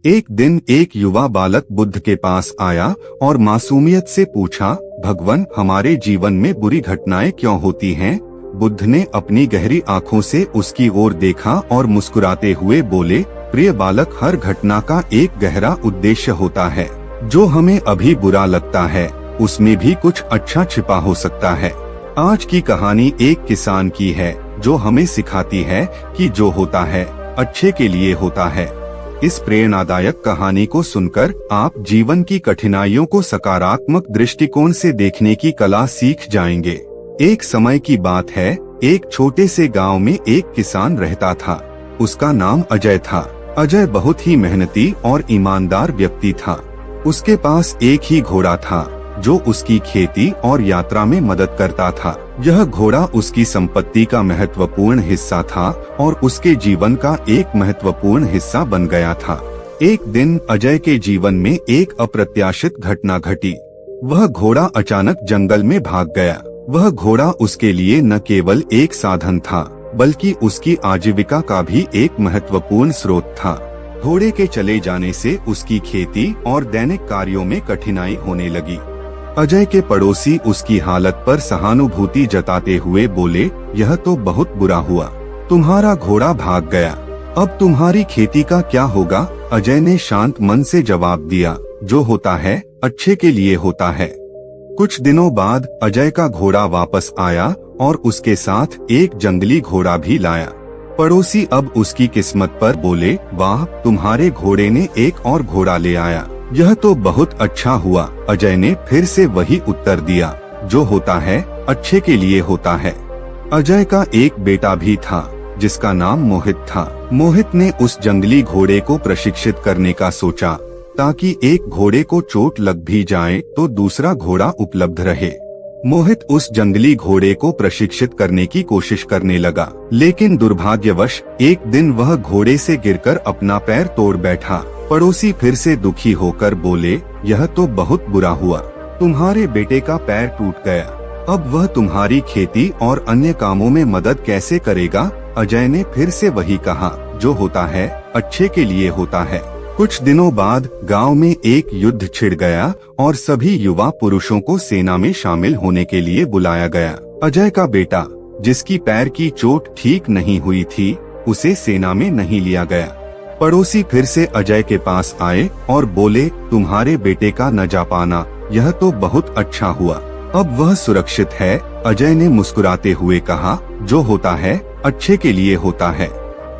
एक दिन एक युवा बालक बुद्ध के पास आया और मासूमियत से पूछा, भगवान, हमारे जीवन में बुरी घटनाएं क्यों होती हैं? बुद्ध ने अपनी गहरी आंखों से उसकी ओर देखा और मुस्कुराते हुए बोले, प्रिय बालक, हर घटना का एक गहरा उद्देश्य होता है। जो हमें अभी बुरा लगता है उसमें भी कुछ अच्छा छिपा हो सकता है। आज की कहानी एक किसान की है जो हमें सिखाती है कि जो होता है अच्छे के लिए होता है। इस प्रेरणादायक कहानी को सुनकर आप जीवन की कठिनाइयों को सकारात्मक दृष्टिकोण से देखने की कला सीख जाएंगे। एक समय की बात है, एक छोटे से गांव में एक किसान रहता था। उसका नाम अजय था। अजय बहुत ही मेहनती और ईमानदार व्यक्ति था। उसके पास एक ही घोड़ा था जो उसकी खेती और यात्रा में मदद करता था। यह घोड़ा उसकी संपत्ति का महत्वपूर्ण हिस्सा था और उसके जीवन का एक महत्वपूर्ण हिस्सा बन गया था। एक दिन अजय के जीवन में एक अप्रत्याशित घटना घटी। वह घोड़ा अचानक जंगल में भाग गया। वह घोड़ा उसके लिए न केवल एक साधन था बल्कि उसकी आजीविका का भी एक महत्वपूर्ण स्रोत था। घोड़े के चले जाने से उसकी खेती और दैनिक कार्यों में कठिनाई होने लगी। अजय के पड़ोसी उसकी हालत पर सहानुभूति जताते हुए बोले, यह तो बहुत बुरा हुआ, तुम्हारा घोड़ा भाग गया, अब तुम्हारी खेती का क्या होगा? अजय ने शांत मन से जवाब दिया, जो होता है अच्छे के लिए होता है। कुछ दिनों बाद अजय का घोड़ा वापस आया और उसके साथ एक जंगली घोड़ा भी लाया। पड़ोसी अब उसकी किस्मत पर बोले, वाह, तुम्हारे घोड़े ने एक और घोड़ा ले आया, यह तो बहुत अच्छा हुआ। अजय ने फिर से वही उत्तर दिया, जो होता है अच्छे के लिए होता है। अजय का एक बेटा भी था जिसका नाम मोहित था। मोहित ने उस जंगली घोड़े को प्रशिक्षित करने का सोचा ताकि एक घोड़े को चोट लग भी जाए तो दूसरा घोड़ा उपलब्ध रहे। मोहित उस जंगली घोड़े को प्रशिक्षित करने की कोशिश करने लगा, लेकिन दुर्भाग्यवश एक दिन वह घोड़े से गिरकर अपना पैर तोड़ बैठा। पड़ोसी फिर से दुखी होकर बोले, यह तो बहुत बुरा हुआ, तुम्हारे बेटे का पैर टूट गया, अब वह तुम्हारी खेती और अन्य कामों में मदद कैसे करेगा? अजय ने फिर से वही कहा, जो होता है अच्छे के लिए होता है। कुछ दिनों बाद गांव में एक युद्ध छिड़ गया और सभी युवा पुरुषों को सेना में शामिल होने के लिए बुलाया गया। अजय का बेटा, जिसकी पैर की चोट ठीक नहीं हुई थी, उसे सेना में नहीं लिया गया। पड़ोसी फिर से अजय के पास आए और बोले, तुम्हारे बेटे का न जा पाना, यह तो बहुत अच्छा हुआ, अब वह सुरक्षित है। अजय ने मुस्कुराते हुए कहा, जो होता है अच्छे के लिए होता है।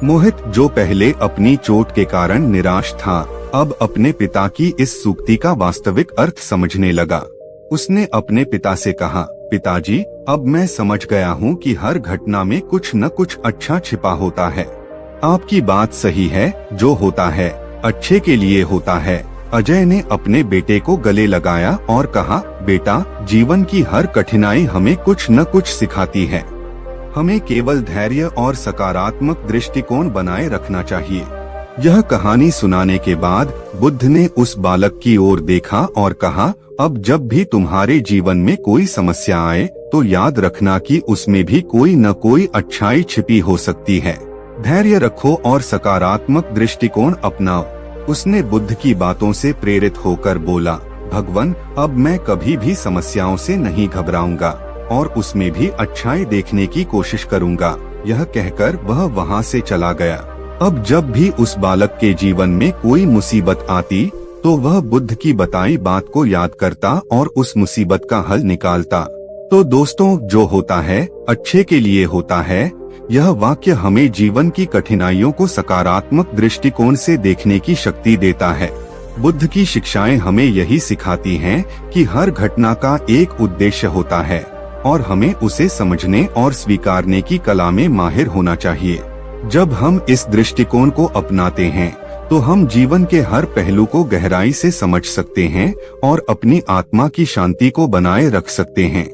मोहित, जो पहले अपनी चोट के कारण निराश था, अब अपने पिता की इस सूक्ति का वास्तविक अर्थ समझने लगा। उसने अपने पिता से कहा, पिताजी, अब मैं समझ गया हूँ कि हर घटना में कुछ न कुछ अच्छा छिपा होता है। आपकी बात सही है, जो होता है अच्छे के लिए होता है। अजय ने अपने बेटे को गले लगाया और कहा, बेटा, जीवन की हर कठिनाई हमें कुछ न कुछ सिखाती है। हमें केवल धैर्य और सकारात्मक दृष्टिकोण बनाए रखना चाहिए। यह कहानी सुनाने के बाद बुद्ध ने उस बालक की ओर देखा और कहा, अब जब भी तुम्हारे जीवन में कोई समस्या आए तो याद रखना कि उसमें भी कोई न कोई अच्छाई छिपी हो सकती है। धैर्य रखो और सकारात्मक दृष्टिकोण अपनाओ। उसने बुद्ध की बातों से प्रेरित होकर बोला, भगवान, अब मैं कभी भी समस्याओं से नहीं घबराऊंगा और उसमें भी अच्छाई देखने की कोशिश करूंगा। यह कहकर वह वहां से चला गया। अब जब भी उस बालक के जीवन में कोई मुसीबत आती तो वह बुद्ध की बताई बात को याद करता और उस मुसीबत का हल निकालता। तो दोस्तों, जो होता है अच्छे के लिए होता है, यह वाक्य हमें जीवन की कठिनाइयों को सकारात्मक दृष्टिकोण से देखने की शक्ति देता है। बुद्ध की शिक्षाएं हमें यही सिखाती हैं कि हर घटना का एक उद्देश्य होता है और हमें उसे समझने और स्वीकारने की कला में माहिर होना चाहिए। जब हम इस दृष्टिकोण को अपनाते हैं तो हम जीवन के हर पहलू को गहराई से समझ सकते हैं और अपनी आत्मा की शांति को बनाए रख सकते हैं।